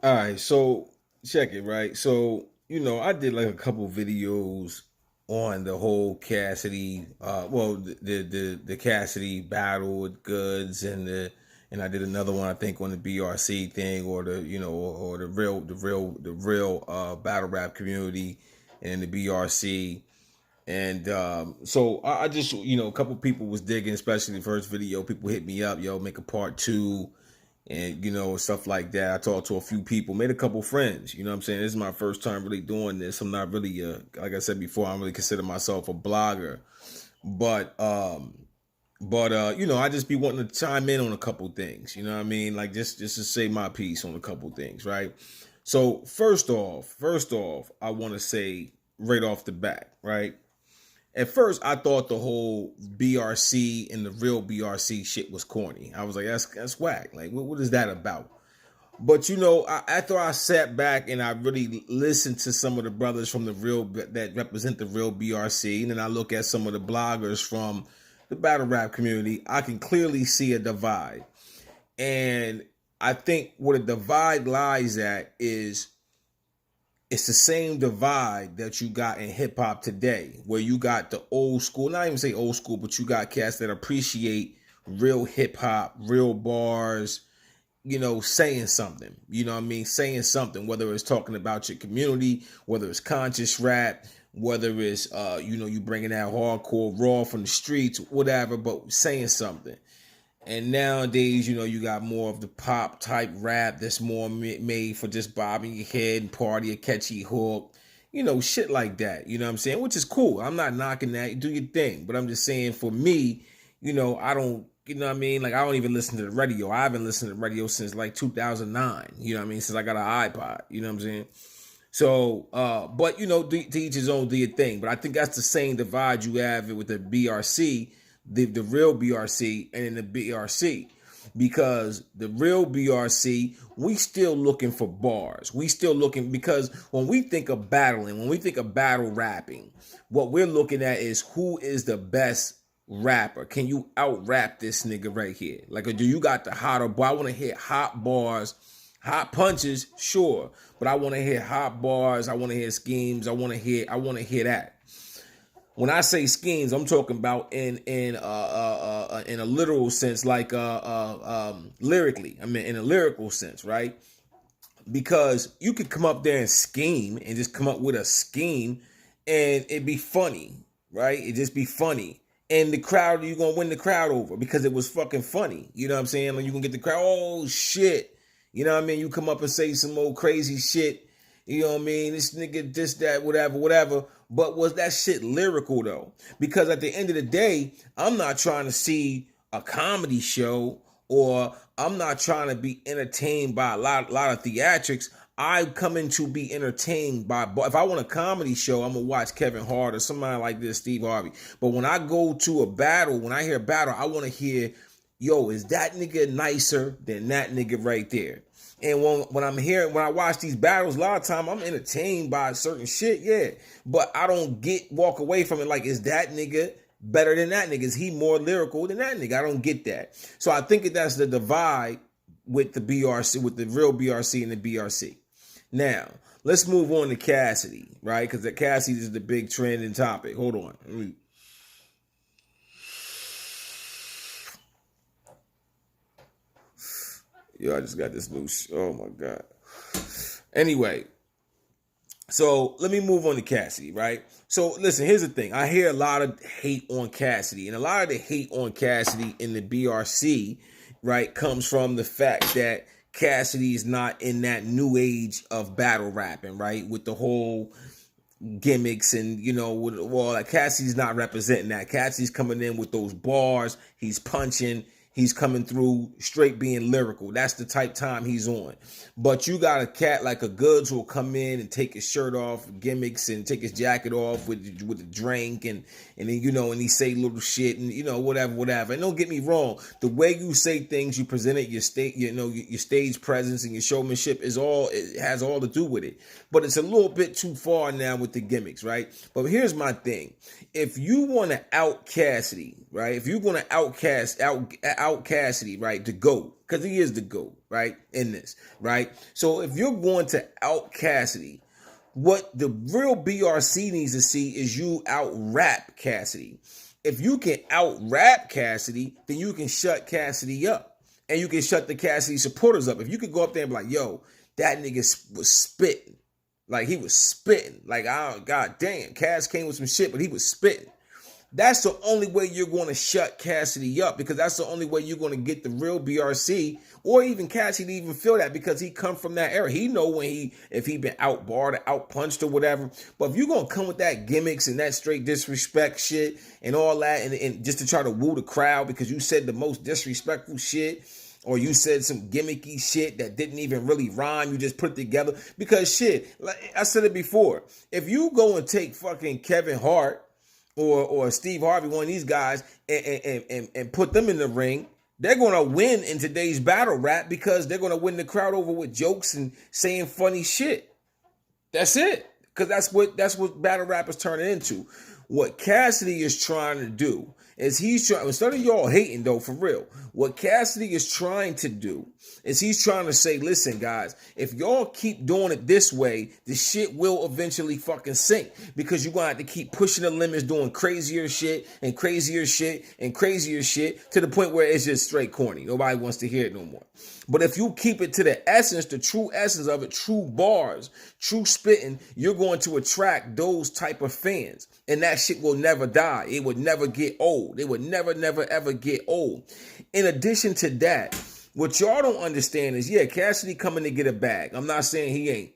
All right, so check it, right? So, I did like a couple videos on the whole Cassidy, the Cassidy battle with Goods and I did another one I think on the BRC thing or or the real battle rap community and the BRC. And so I just, a couple people was digging, especially the first video. People hit me up, yo, make a part two and stuff like that. I talked to a few people, made a couple friends. You know what I'm saying? This is my first time really doing this. I'm not really like I said before, I don't really consider myself a blogger, but I just be wanting to chime in on a couple things. You know what I mean? Like just to say my piece on a couple things, right? So first off, I want to say right off the bat, right? At first, I thought the whole BRC and the real BRC shit was corny. I was like, that's whack. Like, what is that about? But after I sat back and I really listened to some of the brothers from the real that represent the real BRC, and then I look at some of the bloggers from the battle rap community, I can clearly see a divide. And I think where the divide lies at is it's the same divide that you got in hip hop today, where you got the old school, not even say old school, but you got cats that appreciate real hip hop, real bars, saying something, you know what I mean? Saying something, whether it's talking about your community, whether it's conscious rap, whether it's, you bringing out hardcore raw from the streets, whatever, but saying something. And nowadays, you got more of the pop type rap that's more made for just bobbing your head and party, a catchy hook, shit like that. You know what I'm saying? Which is cool. I'm not knocking that. Do your thing. But I'm just saying for me, I don't, you know what I mean? Like, I don't even listen to the radio. I haven't listened to the radio since like 2009. You know what I mean? Since I got an iPod. You know what I'm saying? So, but to each his own, do your thing. But I think that's the same divide you have with the BRC, the real BRC, and in the BRC, because the real BRC, we still looking for bars. We still looking because when we think of battling, when we think of battle rapping, what we're looking at is who is the best rapper. Can you out rap this nigga right here? Like, do you got the hotter bar? I want to hit hot bars. Hot punches, sure, but I want to hear hot bars. I want to hear schemes. I want to hear that. When I say schemes, I'm talking about in a literal sense, like lyrically. I mean, in a lyrical sense, right? Because you could come up there and scheme and just come up with a scheme, and it'd be funny, right? It'd just be funny. And the crowd, you're gonna win the crowd over because it was fucking funny. You know what I'm saying? Like, you can get the crowd, oh shit. You know what I mean? You come up and say some old crazy shit. You know what I mean? This nigga, this, that, whatever. But was that shit lyrical though? Because at the end of the day, I'm not trying to see a comedy show, or I'm not trying to be entertained by a lot of theatrics. I come in to be entertained by, if I want a comedy show, I'm gonna watch Kevin Hart or somebody like this, Steve Harvey. But when I go to a battle, when I hear battle, I want to hear, yo, is that nigga nicer than that nigga right there? And when I watch these battles, a lot of time I'm entertained by certain shit, yeah. But I don't walk away from it like, is that nigga better than that nigga? Is he more lyrical than that nigga? I don't get that. So I think that's the divide with the BRC, with the real BRC and the BRC. Now, let's move on to Cassidy, right? Because the Cassidy is the big trending topic. Hold on. Yo, I just got this loose. Oh my God. Anyway, so let me move on to Cassidy, right? So listen, here's the thing. I hear a lot of hate on Cassidy, and a lot of the hate on Cassidy in the BRC, right, comes from the fact that Cassidy is not in that new age of battle rapping, right? With the whole gimmicks and like Cassidy's not representing that. Cassidy's coming in with those bars. He's punching. He's coming through straight being lyrical. That's the type time he's on. But you got a cat like a Goods who will come in and take his shirt off, gimmicks, and take his jacket off with a drink, and then and he say little shit and whatever. And don't get me wrong, the way you say things, you present it, your stage presence and your showmanship it has all to do with it. But it's a little bit too far now with the gimmicks, right? But here's my thing: if you want to out Cassidy, right? If you're going to out Cassidy, right, the GOAT, because he is the GOAT, right, in this, right? So if you're going to out Cassidy, what the real BRC needs to see is you out rap Cassidy. If you can out rap Cassidy, then you can shut Cassidy up. And you can shut the Cassidy supporters up. If you could go up there and be like, yo, that nigga was spitting. Like, he was spitting. Like, god damn, Cass came with some shit, but he was spitting. That's the only way you're going to shut Cassidy up, because that's the only way you're going to get the real BRC or even Cassidy to even feel that, because he come from that era. He know if he been out barred or out punched or whatever. But if you're going to come with that gimmicks and that straight disrespect shit and all that, and just to try to woo the crowd because you said the most disrespectful shit, or you said some gimmicky shit that didn't even really rhyme, you just put it together. Because shit, like I said it before, if you go and take fucking Kevin Hart or Steve Harvey, one of these guys, and put them in the ring, they're going to win in today's battle rap, because they're going to win the crowd over with jokes and saying funny shit. That's it. Because that's what battle rap is turning into. What Cassidy is trying to do is instead of y'all hating though, for real, what Cassidy is trying to do is he's trying to say, listen, guys, if y'all keep doing it this way, the shit will eventually fucking sink, because you're going to have to keep pushing the limits, doing crazier shit and crazier shit and crazier shit to the point where it's just straight corny. Nobody wants to hear it no more. But if you keep it to the essence, the true essence of it, true bars, true spitting, you're going to attract those type of fans. And that shit will never die. It would never get old. It would never, ever get old. In addition to that, what y'all don't understand is, yeah, Cassidy coming to get a bag. I'm not saying he ain't.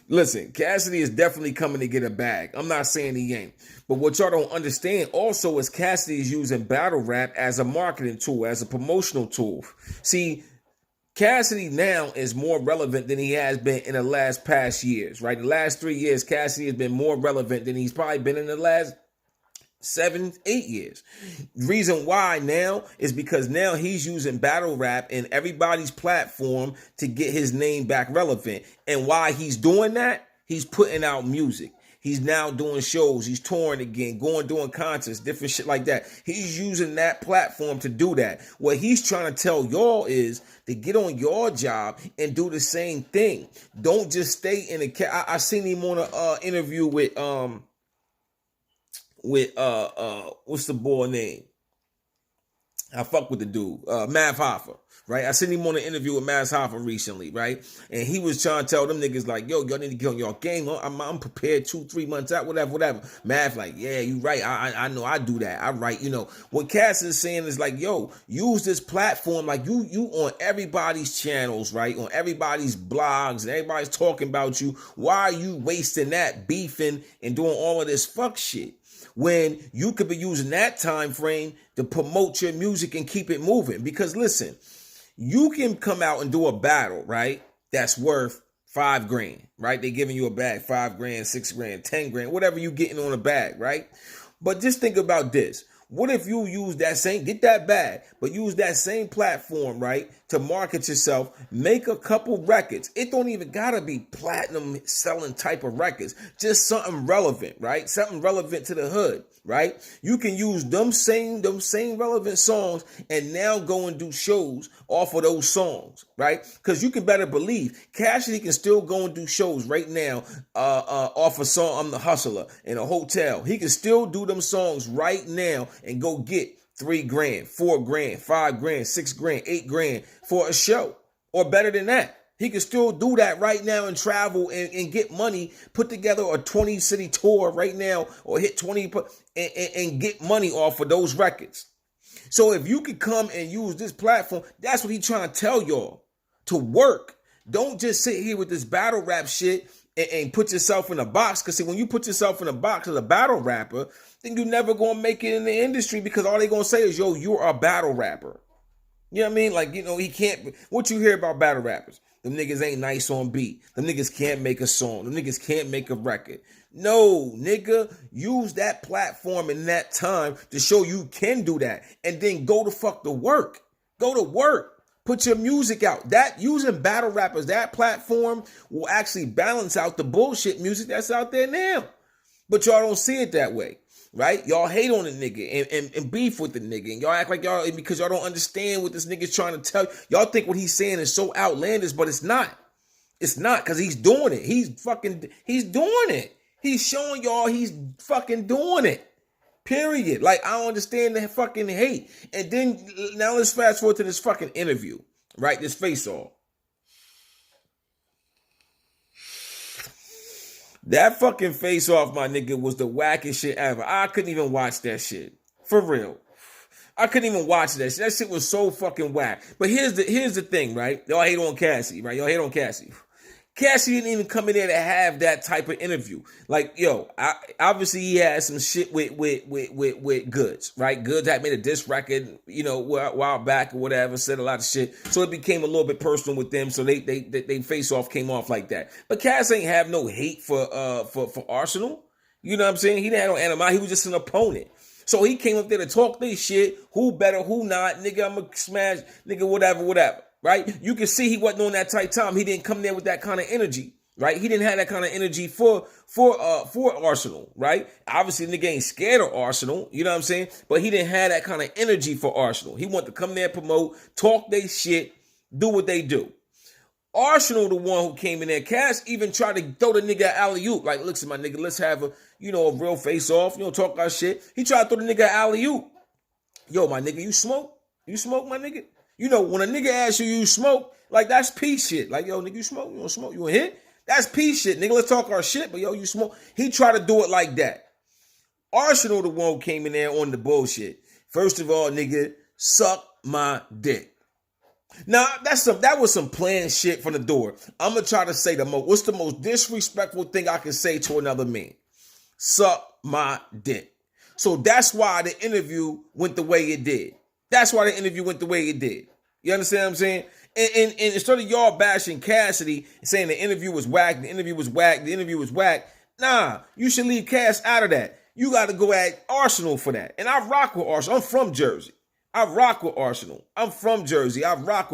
Listen, Cassidy is definitely coming to get a bag. I'm not saying he ain't. But what y'all don't understand also is Cassidy is using battle rap as a marketing tool, as a promotional tool. See, Cassidy now is more relevant than he has been in the past years, right? The last 3 years, Cassidy has been more relevant than he's probably been in the last 7, 8 years. Reason why now is because now he's using battle rap in everybody's platform to get his name back relevant. And why he's doing that, he's putting out music. He's now doing shows. He's touring again, doing concerts, different shit like that. He's using that platform to do that. What he's trying to tell y'all is to get on your job and do the same thing. Don't just stay in a. I seen him on a interview with what's the boy name? I fuck with the dude, Mav Hoffa, right? I seen him on an interview with Mav Hoffa recently, right? And he was trying to tell them niggas like, yo, y'all need to get on your game. I'm prepared 2-3 months out, whatever. Mav like, yeah, you right. I know I do that. I write, what Cass is saying is like, yo, use this platform. Like you on everybody's channels, right? On everybody's blogs and everybody's talking about you. Why are you wasting that beefing and doing all of this fuck shit, when you could be using that time frame to promote your music and keep it moving? Because listen, you can come out and do a battle, right? That's worth $5,000, right? They giving you a bag, $5,000, $6,000, $10,000, whatever you getting on a bag, right? But just think about this. What if you use get that bag, but use that same platform, right, to market yourself, make a couple records. It don't even gotta be platinum selling type of records, just something relevant, right? Something relevant to the hood, right? You can use them same relevant songs and now go and do shows off of those songs, right? Because you can better believe Cassidy can still go and do shows right now off a song, I'm the Hustler, in a hotel. He can still do them songs right now and go get $3,000, $4,000, $5,000, $6,000, $8,000 for a show, or better than that. He can still do that right now and travel and get money, put together a 20-city tour right now, or hit 20 and get money off of those records. So if you could come and use this platform, that's what he's trying to tell y'all, to work. Don't just sit here with this battle rap shit and put yourself in a box. Because see, when you put yourself in a box as a battle rapper, then you're never going to make it in the industry, because all they're going to say is, yo, you're a battle rapper. You know what I mean? Like, he can't. What you hear about battle rappers? Them niggas ain't nice on beat. Them niggas can't make a song. Them niggas can't make a record. No, nigga, use that platform in that time to show you can do that. And then go to fuck to work. Go to work. Put your music out. That using battle rappers, that platform will actually balance out the bullshit music that's out there now. But y'all don't see it that way, right? Y'all hate on the nigga and beef with the nigga. And y'all act like y'all, because y'all don't understand what this nigga's trying to tell you. Y'all think what he's saying is so outlandish, but it's not. It's not, because he's doing it. He's doing it. He's showing y'all he's fucking doing it. Period. Like, I don't understand the fucking hate. And then, now let's fast forward to this fucking interview, right? This face-off. That fucking face-off, my nigga, was the wackest shit ever. I couldn't even watch that shit. For real. I couldn't even watch that shit. That shit was so fucking whack. But here's the thing, right? Y'all hate on Cassidy, right? Y'all hate on Cassidy. Cassidy didn't even come in there to have that type of interview. Like, obviously he had some shit with Goods, right? Goods had made a diss record, a while back or whatever, said a lot of shit. So it became a little bit personal with them. So they face off came off like that. But Cass ain't have no hate for Arsonal. You know what I'm saying? He didn't have no animosity. He was just an opponent. So he came up there to talk this shit. Who better, who not? Nigga, I'm gonna smash. Nigga, whatever. Right? You can see he wasn't on that tight time. He didn't come there with that kind of energy, right? He didn't have that kind of energy for Arsonal, right? Obviously, the nigga ain't scared of Arsonal, you know what I'm saying? But he didn't have that kind of energy for Arsonal. He wanted to come there, promote, talk they shit, do what they do. Arsonal, the one who came in there, Cass even tried to throw the nigga alley-oop. Like, listen, my nigga, let's have a real face-off, talk our shit. He tried to throw the nigga alley-oop. Yo, my nigga, you smoke? You smoke, my nigga? When a nigga asks you smoke, like, that's peace shit. Like, yo, nigga, you smoke? You don't smoke? You want hit? That's peace shit. Nigga, let's talk our shit, but yo, you smoke? He tried to do it like that. Arsonal, the one who came in there on the bullshit. First of all, nigga, suck my dick. Now, that was some planned shit from the door. I'm going to try to say what's the most disrespectful thing I can say to another man? Suck my dick. So that's why the interview went the way it did. You understand what I'm saying? And instead of y'all bashing Cassidy and saying the interview was whack, nah, you should leave Cass out of that. You got to go at Arsonal for that. And I rock with Arsonal. I'm from Jersey. I rock with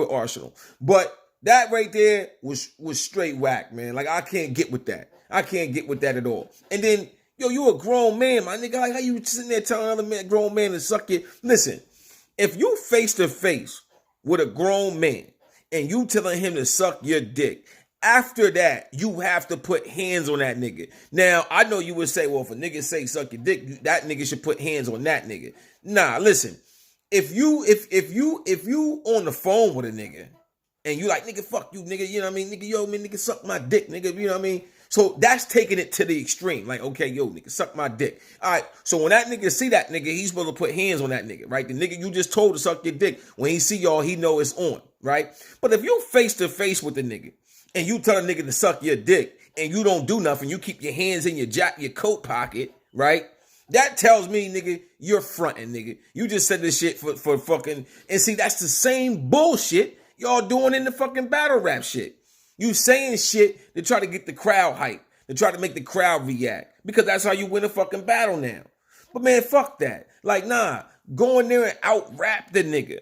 Arsonal. But that right there was straight whack, man. Like, I can't get with that. At all. And then, yo, you a grown man, my nigga. Like, how you sitting there telling another grown man to suck your... Listen, if you face to face with a grown man and you telling him to suck your dick, after that, you have to put hands on that nigga. Now, I know you would say, well, if a nigga say suck your dick, that nigga should put hands on that nigga. Nah, listen. If you on the phone with a nigga and you like, nigga, fuck you, nigga, you know what I mean? Nigga, yo, man, nigga, suck my dick, nigga, you know what I mean? So that's taking it to the extreme. Like, okay, yo, nigga, suck my dick. All right, so when that nigga see that nigga, he's supposed to put hands on that nigga, right? The nigga you just told to suck your dick, when he see y'all, he know it's on, right? But if you face to face with the nigga and you tell a nigga to suck your dick and you don't do nothing, you keep your hands in your coat pocket, right? That tells me, nigga, you're fronting, nigga. You just said this shit for fucking... And see, that's the same bullshit y'all doing in the fucking battle rap shit. You saying shit to try to get the crowd hype, to try to make the crowd react, because that's how you win a fucking battle now. But man, fuck that. Like, nah, go in there and out-rap the nigga.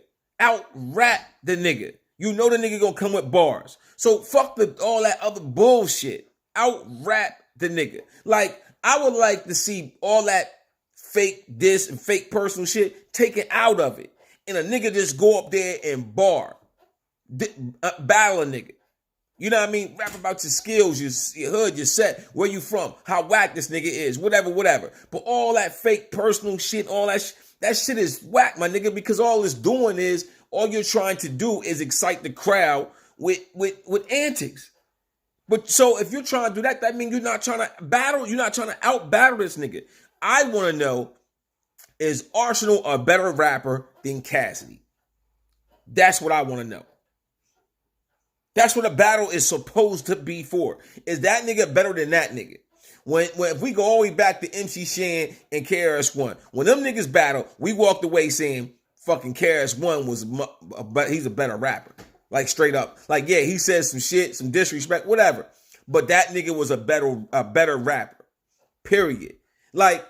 You know the nigga gonna come with bars. So fuck all that other bullshit. Out-rap the nigga. Like, I would like to see all that fake diss and fake personal shit taken out of it. And a nigga just go up there and battle a nigga. You know what I mean? Rap about your skills, your hood, your set, where you from, how whack this nigga is, whatever. But all that fake personal shit, all that shit is whack, my nigga, because all you're trying to do is excite the crowd with antics. But so if you're trying to do that, that means you're not trying to battle, you're not trying to out-battle this nigga. I want to know, is Arsonal a better rapper than Cassidy? That's what I want to know. That's what a battle is supposed to be for. Is that nigga better than that nigga? When if we go all the way back to MC Shan and KRS-One, when them niggas battle, we walked away saying fucking KRS-One he's a better rapper. Like, straight up. Like, yeah, he says some shit, some disrespect, whatever. But that nigga was a better rapper. Period. Like,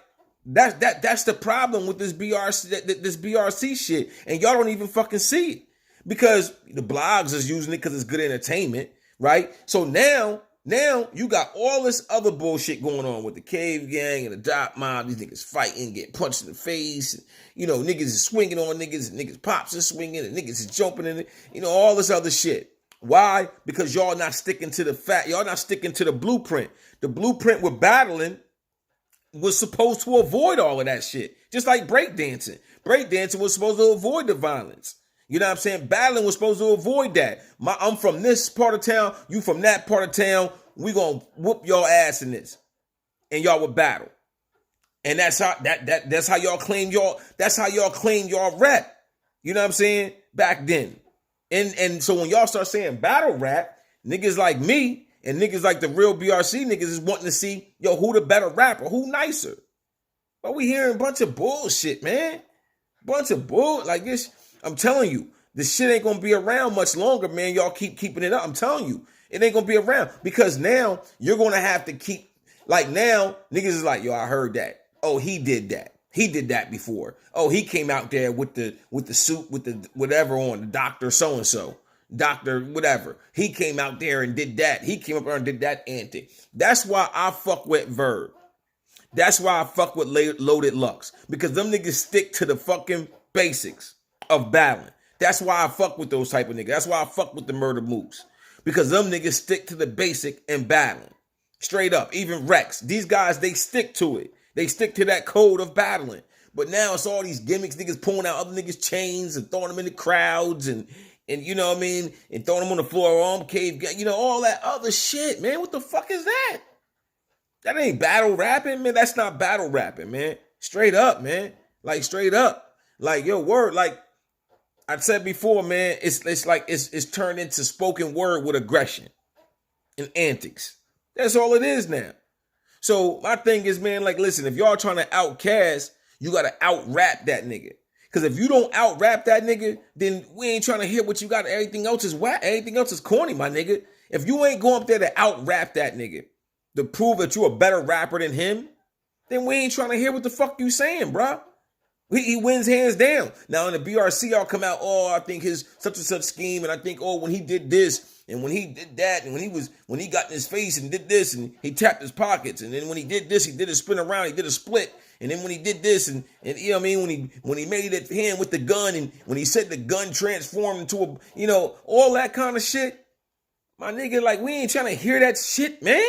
that's the problem with this BRC shit. And y'all don't even fucking see it. because the blogs is using it because it's good entertainment, right? So now you got all this other bullshit going on with the cave gang and the dot mob. These niggas fighting, get punched in the face. And, niggas is swinging on niggas, and niggas pops is swinging, and niggas is jumping in it. All this other shit. Why? Because y'all not sticking to the fact. Y'all not sticking to the blueprint. The blueprint with battling was supposed to avoid all of that shit. Just like breakdancing. Breakdancing was supposed to avoid the violence. You know what I'm saying? Battling was supposed to avoid that. I'm from this part of town. You from that part of town. We gonna whoop your ass in this, and y'all would battle. And that's how y'all claim y'all. That's how y'all claim y'all rap. You know what I'm saying? Back then, and so when y'all start saying battle rap, niggas like me and niggas like the real BRC niggas is wanting to see who the better rapper, who nicer. But we hearing a bunch of bullshit, man. Bunch of bull like this. I'm telling you, this shit ain't gonna be around much longer, man. Y'all keep keeping it up. I'm telling you, it ain't gonna be around because now you're gonna have to keep now niggas is like, yo, I heard that. Oh, he did that. He did that before. Oh, he came out there with the suit with the whatever on, the doctor so and so, doctor whatever. He came out there and did that. He came up there and did that antic. That's why I fuck with Verb. That's why I fuck with Loaded Lux because them niggas stick to the fucking basics of battling. That's why I fuck with those type of niggas. That's why I fuck with the Murder Moose. Because them niggas stick to the basic and battling. Straight up. Even Rex. These guys, they stick to it. They stick to that code of battling. But now it's all these gimmicks, niggas pulling out other niggas' chains and throwing them in the crowds and you know what I mean? And throwing them on the floor, arm cave, all that other shit, man. What the fuck is that? That ain't battle rapping, man. That's not battle rapping, man. Straight up, man. Like, straight up. Like, yo, word, like, I said before, man, it's like it's turned into spoken word with aggression and antics. That's all it is now. So my thing is, man, like, listen, if y'all trying to outcast, you gotta out rap that nigga. Because if you don't out rap that nigga, then we ain't trying to hear what you got. Everything else is whack. Everything else is corny, my nigga. If you ain't going up there to out rap that nigga to prove that you a better rapper than him, then we ain't trying to hear what the fuck you saying, bruh. He wins hands down. Now in the BRC, y'all come out, oh, I think his such and such scheme, and I think, oh, when he did this, and when he did that, and when he got in his face and did this, and he tapped his pockets, and then when he did this, he did a spin around, he did a split, and then when he did this, and you know what I mean, when he made it hand with the gun, and when he said the gun transformed into all that kind of shit, my nigga, like, we ain't trying to hear that shit, man.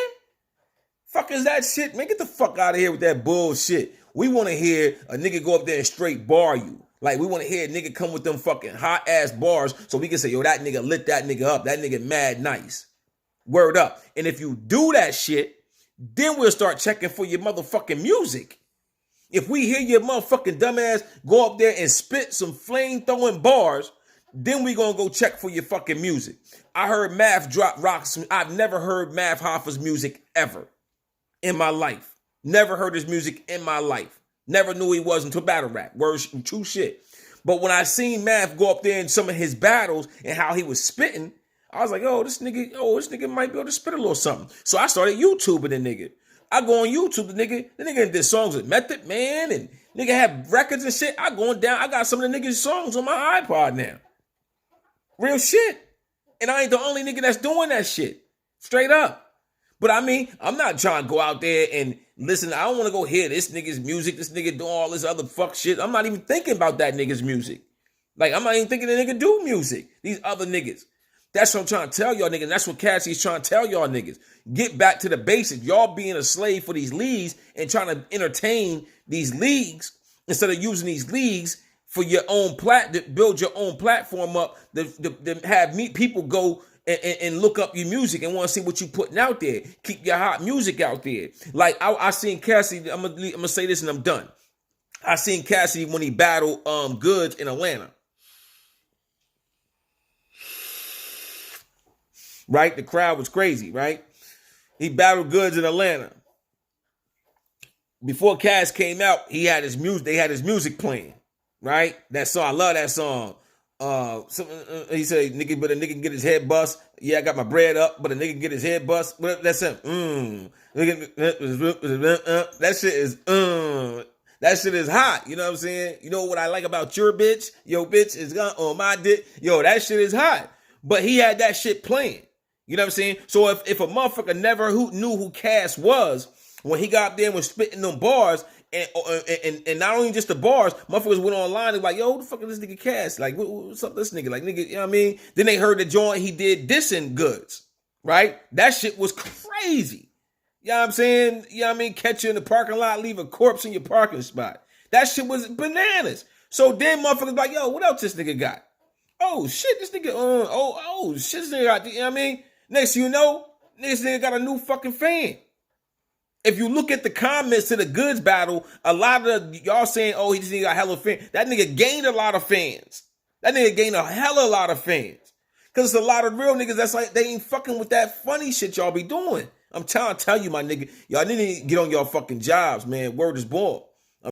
Fuck is that shit, man? Get the fuck out of here with that bullshit. We want to hear a nigga go up there and straight bar you. Like, we want to hear a nigga come with them fucking hot ass bars so we can say, yo, that nigga lit that nigga up. That nigga mad nice. Word up. And if you do that shit, then we'll start checking for your motherfucking music. If we hear your motherfucking dumbass go up there and spit some flame throwing bars, then we gonna go check for your fucking music. I heard Math drop rocks. I've never heard Math Hoffa's music ever in my life. Never heard his music in my life. Never knew he was until battle rap. Words, true shit. But when I seen Math go up there in some of his battles and how he was spitting, I was like, this nigga might be able to spit a little something. So I started YouTubing the nigga. I go on YouTube, the nigga did songs with Method Man and nigga have records and shit. I got some of the nigga's songs on my iPod now. Real shit. And I ain't the only nigga that's doing that shit. Straight up. But I mean, I'm not trying to go out there and listen. I don't want to go hear this nigga's music. This nigga doing all this other fuck shit. I'm not even thinking about that nigga's music. Like, I'm not even thinking the nigga do music. These other niggas. That's what I'm trying to tell y'all niggas. That's what Cassie's trying to tell y'all niggas. Get back to the basics. Y'all being a slave for these leagues and trying to entertain these leagues instead of using these leagues for your own build your own platform up, to have people go and look up your music and want to see what you putting out there. Keep your hot music out there. Like, I seen Cassidy, I'm gonna say this and I'm done. I seen Cassidy when he battled Goods in Atlanta. Right? The crowd was crazy, right? He battled Goods in Atlanta. Before Cass came out, he had his music, they had his music playing. Right? That song, I love that song. He said, nigga, but a nigga can get his head bust. Yeah, I got my bread up, but a nigga can get his head bust. That's him. That shit is That shit is hot. You know what I'm saying? You know what I like about your bitch? Yo, bitch is on my dick. Yo, that shit is hot. But he had that shit playing. You know what I'm saying? So if a motherfucker never knew who Cass was, when he got up there and was spitting them bars, and not only just the bars, motherfuckers went online and like, yo, who the fuck is this nigga Cass? Like, what's up with this nigga? Like, nigga, you know what I mean? Then they heard the joint he did dissing Goods, right? That shit was crazy. You know what I'm saying? You know what I mean? Catch you in the parking lot, leave a corpse in your parking spot. That shit was bananas. So then motherfuckers like, yo, what else this nigga got? Oh, shit, this nigga, shit, this nigga got, you know what I mean? Next thing you know, this nigga got a new fucking fan. If you look at the comments to the Goods battle, a lot of y'all saying, oh, he just got hella fans. That nigga gained a lot of fans. That nigga gained a hella lot of fans. Because it's a lot of real niggas that's like, they ain't fucking with that funny shit y'all be doing. I'm trying to tell you, my nigga, y'all need to get on y'all fucking jobs, man. Word is born.